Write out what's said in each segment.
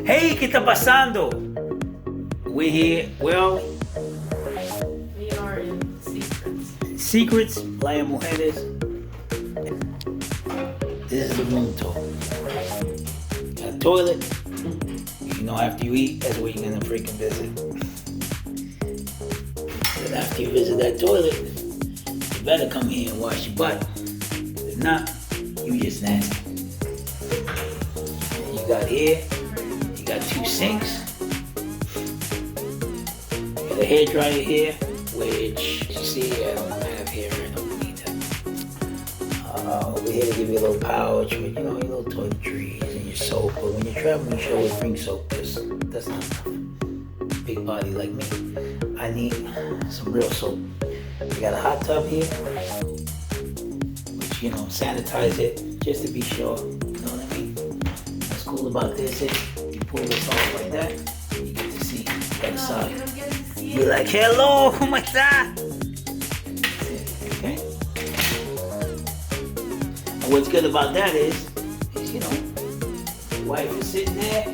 Hey, ¿qué está pasando? We're here. Well, We are in secrets. secrets, Playa Mujeres. This is the room tour. Got a toilet. You know, after you eat, that's where you're gonna freaking visit. Then after you visit that toilet, you better come here and wash your butt. If not, you just nasty. And you got here, you got 2 sinks. You got a hair dryer here, which you see I don't have hair, I don't need that. Over here to give you a little pouch with, you know, your little toiletries and your soap. But when you're traveling, you should always bring soap, because that's not enough. Big body like me, I need some real soap. We got a hot tub here, which, you know, sanitize it just to be sure. You know what I mean? What's cool about this is you pull this off like that, you get to see the other side. You're like, hello, oh my God. Okay. And what's good about that is you know, your wife is sitting there,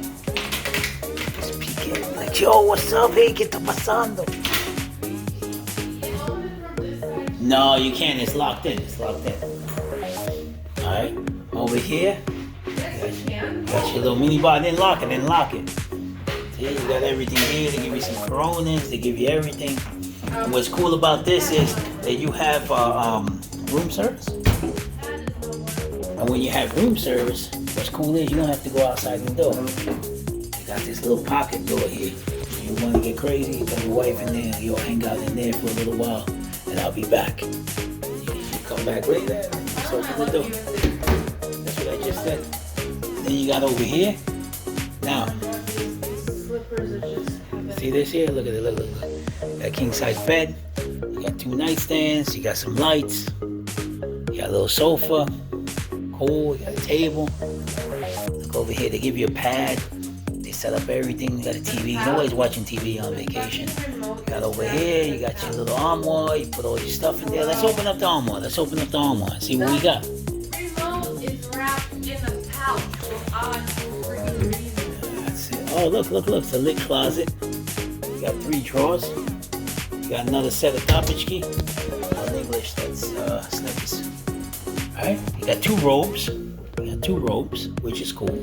just peeking, like, yo, what's up? Hey, ¿qué está pasando? No, you can't. It's locked in. It's locked in. All right. Over here, got your little mini bar. Didn't lock it. Didn't lock it. See, you got everything here. They give you some Coronas. They give you everything. And what's cool about this is that you have room service. And when you have room service, what's cool is you don't have to go outside the door. You got this little pocket door here. You want to get crazy, you got your wife in there. You'll hang out in there for a little while. And I'll be back. You come back later. Just open the door. That's what I just said. Then you got over here. Now, see this here? Look at it. Look. Got a king size bed. You got 2 nightstands. You got some lights. You got a little sofa. Cool. You got a table. Look over here. They give you a pad. They set up everything. You got a TV. You're always watching TV on vacation. You got over here, you got your little armoire, you put all your stuff in there. Let's open up the armoire. Let's open up the armoire and see what we got. Remote is wrapped in a pouch for odd freaking reasons. That's it. Oh, look. It's a lit closet. You got 3 drawers. You got another set of topicki. In English, that's slippers. Alright, you got 2 robes. Which is cool.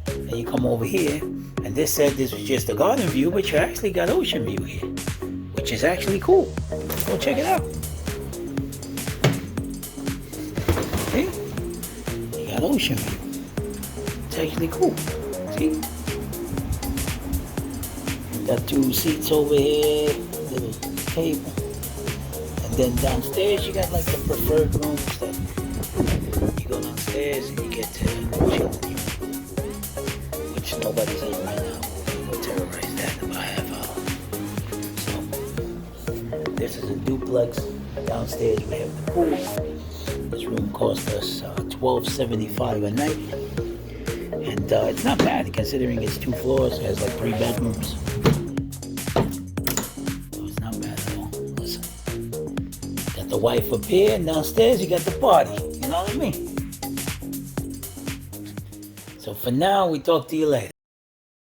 And you come over here. And this said this was just a garden view, but you actually got ocean view here, which is actually cool. Go check it out. See? You got ocean view. It's actually cool. See? You got 2 seats over here, little table. And then downstairs you got like the preferred rooms that you go downstairs and you get to chill. Nobody's in right now. We'll terrorize that in about half hour. So, this is a duplex. Downstairs we have the pool. This room cost us $12.75 a night. And it's not bad considering it's 2 floors. It has like 3 bedrooms. So it's not bad at all. Listen. Got the wife up here, and downstairs you got the party. You know what I mean? So for now, we talk to you later.